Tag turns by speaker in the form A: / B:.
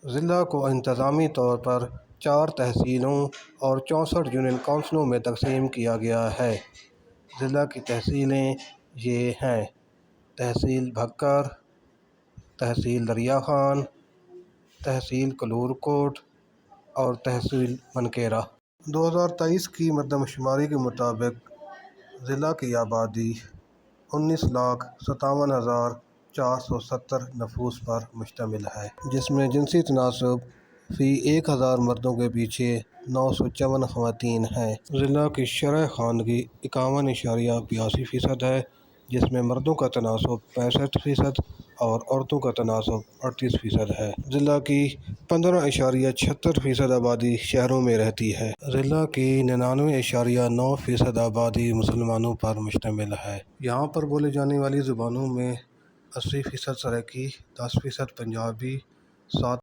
A: ضلع کو انتظامی طور پر 4 تحصیلوں اور 64 یونین کونسلوں میں تقسیم کیا گیا ہے۔ ضلع کی تحصیلیں یہ ہیں: تحصیل بھکر، تحصیل دریا خان، تحصیل کلور کوٹ اور تحصیل منکیرا۔ 2023 کی مردم شماری کے مطابق ضلع کی آبادی 19,57,470 نفوس پر مشتمل ہے، جس میں جنسی تناسب فی 1000 مردوں کے پیچھے 954 خواتین ہیں۔ ضلع کی شرح خواندگی 51.82% ہے، جس میں مردوں کا تناسب 65% اور عورتوں کا تناسب 38% ہے۔ ضلع کی 15.76% آبادی شہروں میں رہتی ہے۔ ضلع کی 99.9% آبادی مسلمانوں پر مشتمل ہے۔ یہاں پر بولے جانے والی زبانوں میں 80% سرائیکی، 10% پنجابی، 7